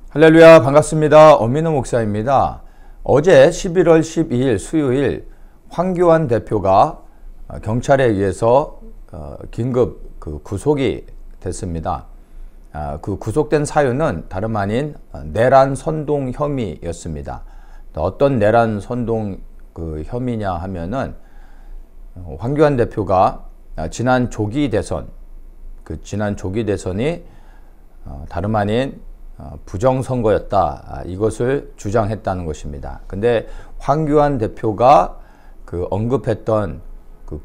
할렐루야, 반갑습니다. 엄민우 목사입니다. 어제 11월 12일 수요일 황교안 대표가 경찰에 의해서 긴급 구속이 됐습니다. 그 구속된 사유는 다름 아닌 내란 선동 혐의였습니다. 어떤 내란 선동 혐의냐 하면은 황교안 대표가 지난 조기 대선이 다름 아닌 부정선거였다, 이것을 주장했다는 것입니다. 근데 황교안 대표가 언급했던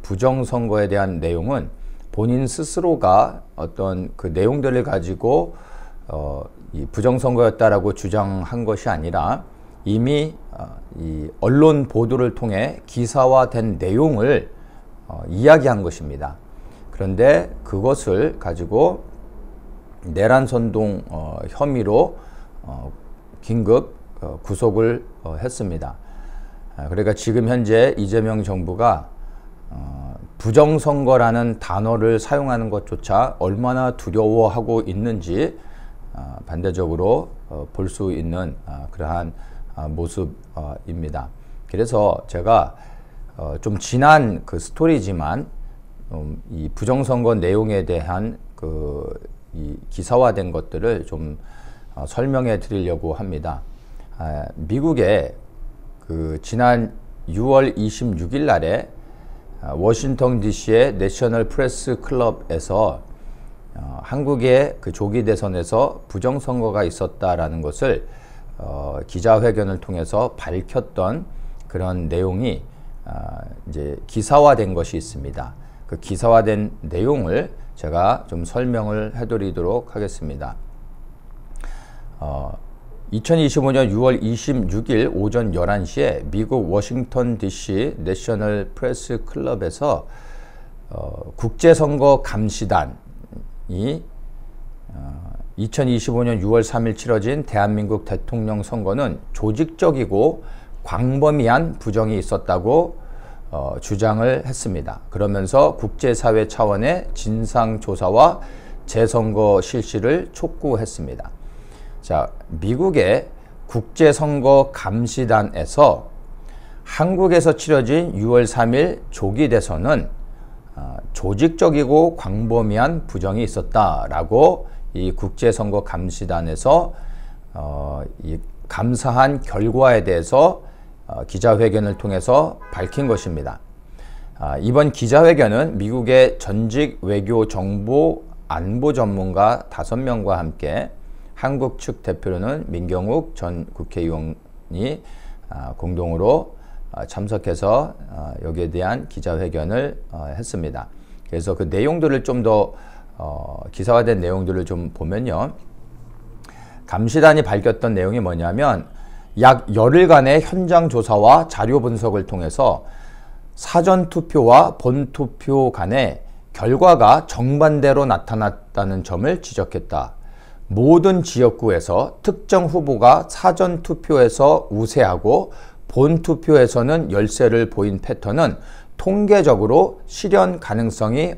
부정선거에 대한 내용은 본인 스스로가 어떤 내용들을 가지고 이 부정선거였다라고 주장한 것이 아니라 이미 이 언론 보도를 통해 기사화된 내용을 이야기한 것입니다. 그런데 그것을 가지고 내란 선동 혐의로 긴급 구속을 했습니다. 그러니까 지금 현재 이재명 정부가 부정선거라는 단어를 사용하는 것조차 얼마나 두려워하고 있는지 반대적으로 볼 수 있는 그러한 모습입니다. 그래서 제가 좀 지난 스토리지만 이 부정선거 내용에 대한 이 기사화된 것들을 좀 설명해 드리려고 합니다. 미국의 지난 6월 26일 날에 워싱턴 DC의 내셔널 프레스 클럽에서 한국의 조기 대선에서 부정선거가 있었다라는 것을 기자회견을 통해서 밝혔던 그런 내용이 이제 기사화된 것이 있습니다. 그 기사화된 내용을 제가 좀 설명을 해드리도록 하겠습니다. 2025년 6월 26일 오전 11시에 미국 워싱턴 DC 내셔널 프레스 클럽에서 국제선거 감시단이 2025년 6월 3일 치러진 대한민국 대통령 선거는 조직적이고 광범위한 부정이 있었다고 주장을 했습니다. 그러면서 국제사회 차원의 진상조사와 재선거 실시를 촉구했습니다. 자, 미국의 국제선거 감시단에서 한국에서 치러진 6월 3일 조기 대선은 조직적이고 광범위한 부정이 있었다라고 이 국제선거 감시단에서 이 감사한 결과에 대해서 기자회견을 통해서 밝힌 것입니다. 이번 기자회견은 미국의 전직 외교 정보 안보 전문가 5명과 함께 한국 측 대표로는 민경욱 전 국회의원이 공동으로 참석해서 여기에 대한 기자회견을 했습니다. 그래서 그 내용들을 좀 더 기사화된 내용들을 좀 보면요, 감시단이 밝혔던 내용이 뭐냐면 약 열흘간의 현장 조사와 자료 분석을 통해서 사전투표와 본투표 간의 결과가 정반대로 나타났다는 점을 지적했다. 모든 지역구에서 특정 후보가 사전투표에서 우세하고 본투표에서는 열세를 보인 패턴은 통계적으로 실현 가능성이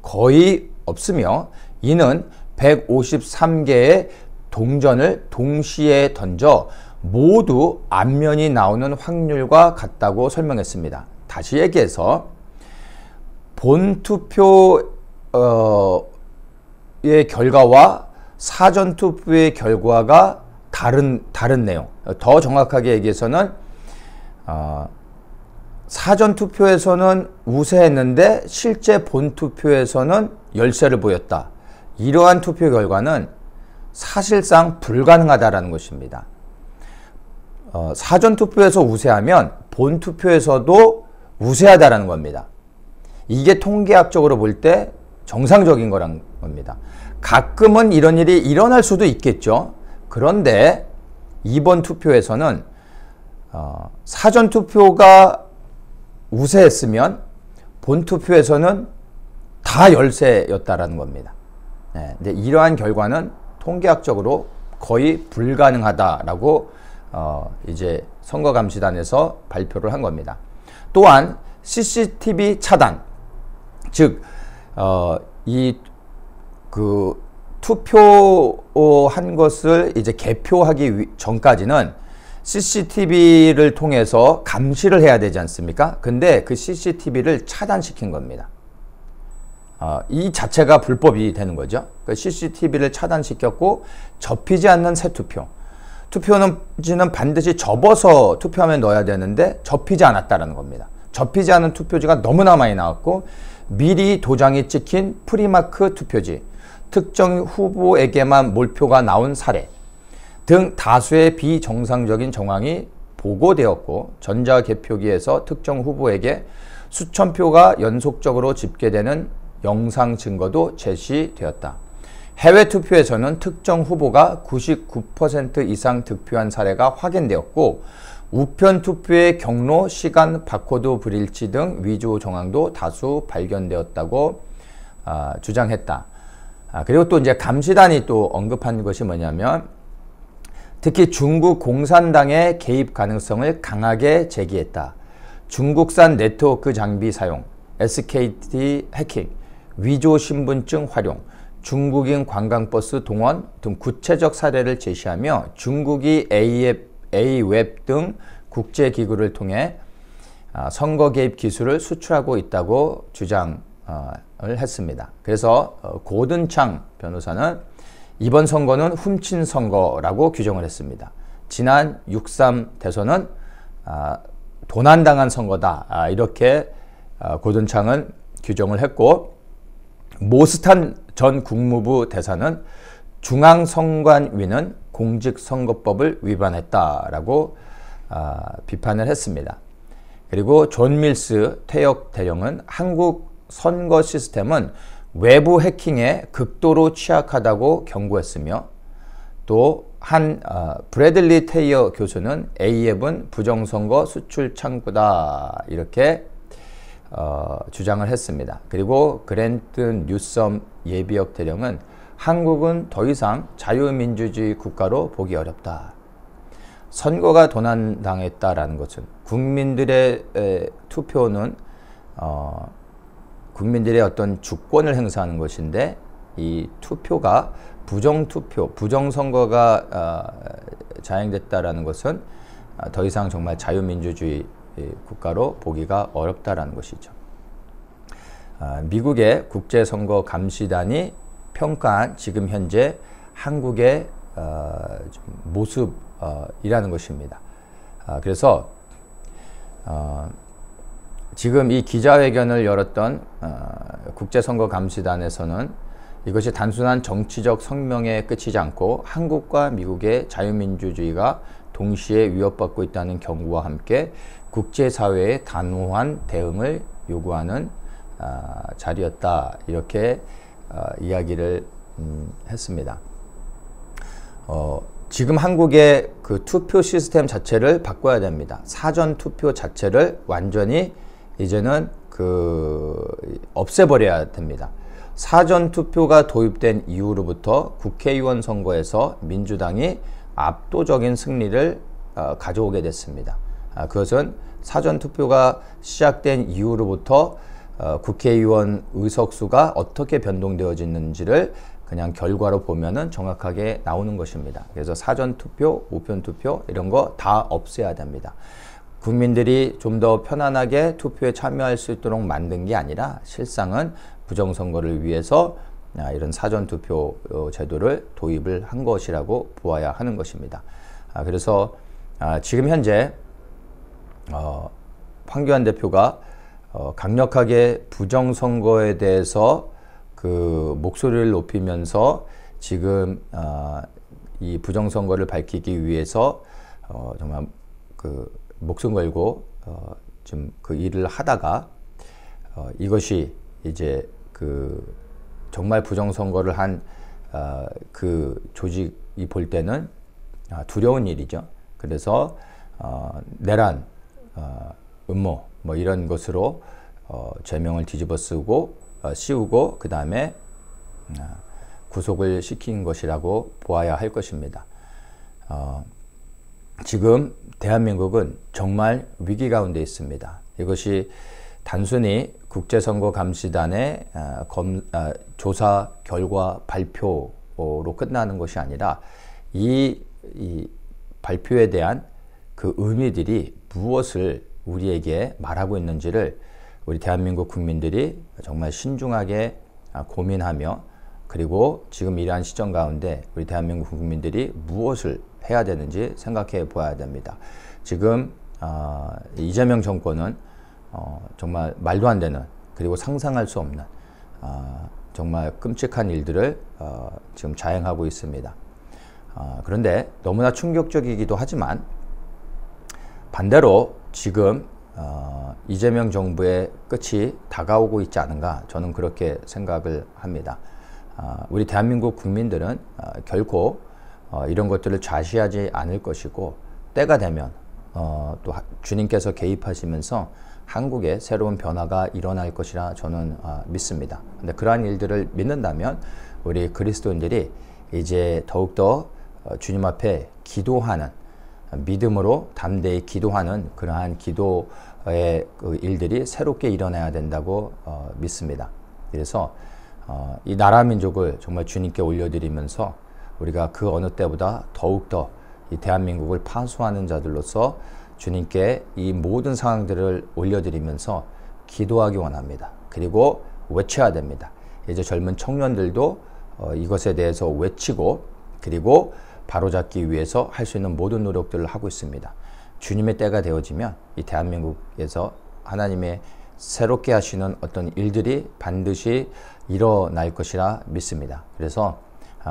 거의 없으며 이는 153개의 동전을 동시에 던져 모두 앞면이 나오는 확률과 같다고 설명했습니다. 다시 얘기해서 본투표의 결과와 사전투표의 결과가 다른 내용. 더 정확하게 얘기해서는 사전투표에서는 우세했는데 실제 본투표에서는 열세를 보였다. 이러한 투표 결과는 사실상 불가능하다라는 것입니다. 사전투표에서 우세하면 본투표에서도 우세하다라는 겁니다. 이게 통계학적으로 볼 때 정상적인 거란 겁니다. 가끔은 이런 일이 일어날 수도 있겠죠. 그런데 이번 투표에서는 사전투표가 우세했으면 본투표에서는 다 열세였다라는 겁니다. 근데 이러한 결과는 통계학적으로 거의 불가능하다라고 이제 선거감시단에서 발표를 한 겁니다. 또한 CCTV 차단, 즉 이 투표한 것을 이제 개표하기 전까지는 CCTV를 통해서 감시를 해야 되지 않습니까? 근데 그 CCTV를 차단시킨 겁니다. 이 자체가 불법이 되는 거죠. 그 CCTV를 차단시켰고 접히지 않는 새 투표. 투표지는 반드시 접어서 투표함에 넣어야 되는데 접히지 않았다는 겁니다. 접히지 않은 투표지가 너무나 많이 나왔고 미리 도장이 찍힌 프리마크 투표지, 특정 후보에게만 몰표가 나온 사례 등 다수의 비정상적인 정황이 보고되었고 전자개표기에서 특정 후보에게 수천 표가 연속적으로 집계되는 영상 증거도 제시되었다. 해외 투표에서는 특정 후보가 99% 이상 득표한 사례가 확인되었고 우편 투표의 경로, 시간, 바코드 불일치 등 위조 정황도 다수 발견되었다고 주장했다. 그리고 또 이제 감시단이 또 언급한 것이 뭐냐면 특히 중국 공산당의 개입 가능성을 강하게 제기했다. 중국산 네트워크 장비 사용, SKT 해킹, 위조 신분증 활용, 중국인 관광버스 동원 등 구체적 사례를 제시하며 중국이 A웹 등 국제기구를 통해 선거 개입 기술을 수출하고 있다고 주장을 했습니다. 그래서 고든창 변호사는 이번 선거는 훔친 선거라고 규정을 했습니다. 지난 6.3 대선은 도난당한 선거다. 이렇게 고든창은 규정을 했고 모스탄 전 국무부 대사는 중앙선관위는 공직선거법을 위반했다라고 비판을 했습니다. 그리고 존 밀스 퇴역 대령은 한국 선거 시스템은 외부 해킹에 극도로 취약하다고 경고했으며 또 한 브래들리 테이어 교수는 A앱은 부정선거 수출 창구다 이렇게 주장을 했습니다. 그리고 그랜튼 뉴섬 예비역 대령은 한국은 더 이상 자유민주주의 국가로 보기 어렵다. 선거가 도난당했다라는 것은 국민들의 투표는 국민들의 어떤 주권을 행사하는 것인데 이 투표가 부정투표, 부정선거가 자행됐다라는 것은 더 이상 정말 자유민주주의 국가로 보기가 어렵다라는 것이죠. 미국의 국제선거감시단이 평가한 지금 현재 한국의 모습이라는 것입니다. 그래서 지금 이 기자회견을 열었던 국제선거감시단에서는 이것이 단순한 정치적 성명에 그치지 않고 한국과 미국의 자유민주주의가 동시에 위협받고 있다는 경고와 함께 국제사회의 단호한 대응을 요구하는 자리였다. 이렇게 이야기를 했습니다. 지금 한국의 그 투표 시스템 자체를 바꿔야 됩니다. 사전 투표 자체를 완전히 이제는 없애버려야 됩니다. 사전 투표가 도입된 이후로부터 국회의원 선거에서 민주당이 압도적인 승리를 가져오게 됐습니다. 그것은 사전 투표가 시작된 이후로부터 국회의원 의석수가 어떻게 변동되어지는지를 그냥 결과로 보면은 정확하게 나오는 것입니다. 그래서 사전 투표, 우편 투표 이런 거 다 없애야 됩니다. 국민들이 좀 더 편안하게 투표에 참여할 수 있도록 만든 게 아니라 실상은 부정선거를 위해서 이런 사전투표 제도를 도입을 한 것이라고 보아야 하는 것입니다. 그래서 지금 현재 황교안 대표가 강력하게 부정선거에 대해서 그 목소리를 높이면서 지금 이 부정선거를 밝히기 위해서 정말 그 목숨 걸고 좀 그 일을 하다가 이것이 이제 그 정말 부정선거를 한 그 조직이 볼 때는 두려운 일이죠. 그래서 내란, 음모 뭐 이런 것으로 죄명을 뒤집어 쓰고 씌우고 그 다음에 구속을 시킨 것이라고 보아야 할 것입니다. 지금 대한민국은 정말 위기 가운데 있습니다. 이것이 단순히 국제선거감시단의 조사 결과 발표 발표로 끝나는 것이 아니라 이 발표에 대한 그 의미들이 무엇을 우리에게 말하고 있는지를 우리 대한민국 국민들이 정말 신중하게 고민하며, 그리고 지금 이러한 시점 가운데 우리 대한민국 국민들이 무엇을 해야 되는지 생각해 보아야 됩니다. 지금 이재명 정권은 정말 말도 안 되는, 그리고 상상할 수 없는 정말 끔찍한 일들을 지금 자행하고 있습니다. 그런데 너무나 충격적이기도 하지만 반대로 지금 이재명 정부의 끝이 다가오고 있지 않은가, 저는 그렇게 생각을 합니다. 우리 대한민국 국민들은 결코 이런 것들을 좌시하지 않을 것이고, 때가 되면 또 주님께서 개입하시면서 한국에 새로운 변화가 일어날 것이라 저는 믿습니다. 근데 그러한 일들을 믿는다면 우리 그리스도인들이 이제 더욱더 주님 앞에 기도하는, 믿음으로 담대히 기도하는 그러한 기도의 그 일들이 새롭게 일어나야 된다고 믿습니다. 그래서 이 나라 민족을 정말 주님께 올려드리면서 우리가 그 어느 때보다 더욱더 이 대한민국을 파수하는 자들로서 주님께 이 모든 상황들을 올려드리면서 기도하기 원합니다. 그리고 외쳐야 됩니다. 이제 젊은 청년들도 이것에 대해서 외치고, 그리고 바로잡기 위해서 할 수 있는 모든 노력들을 하고 있습니다. 주님의 때가 되어지면 이 대한민국에서 하나님의 새롭게 하시는 어떤 일들이 반드시 일어날 것이라 믿습니다. 그래서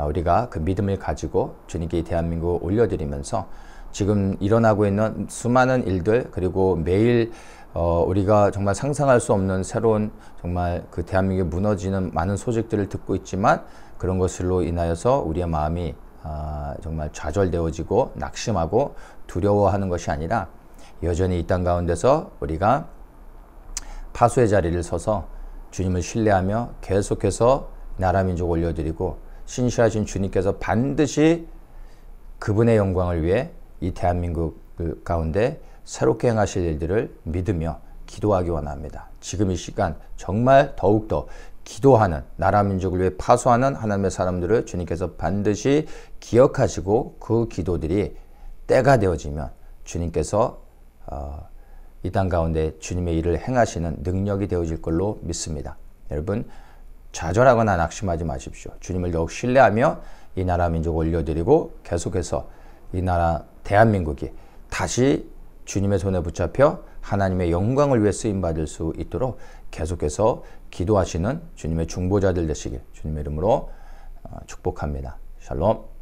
우리가 그 믿음을 가지고 주님께 이 대한민국을 올려드리면서 지금 일어나고 있는 수많은 일들, 그리고 매일 우리가 정말 상상할 수 없는 새로운 정말 그 대한민국이 무너지는 많은 소식들을 듣고 있지만, 그런 것으로 인하여서 우리의 마음이 정말 좌절되어지고 낙심하고 두려워하는 것이 아니라, 여전히 이 땅 가운데서 우리가 파수의 자리를 서서 주님을 신뢰하며 계속해서 나라 민족 올려드리고, 신실하신 주님께서 반드시 그분의 영광을 위해 이 대한민국 가운데 새롭게 행하실 일들을 믿으며 기도하기 원합니다. 지금 이 시간 정말 더욱더 기도하는, 나라 민족을 위해 파수하는 하나님의 사람들을 주님께서 반드시 기억하시고, 그 기도들이 때가 되어지면 주님께서 이 땅 가운데 주님의 일을 행하시는 능력이 되어질 걸로 믿습니다. 여러분, 좌절하거나 낙심하지 마십시오. 주님을 더욱 신뢰하며 이 나라 민족 올려드리고, 계속해서 이 나라 대한민국이 다시 주님의 손에 붙잡혀 하나님의 영광을 위해 쓰임받을 수 있도록 계속해서 기도하시는 주님의 중보자들 되시길 주님의 이름으로 축복합니다. 샬롬.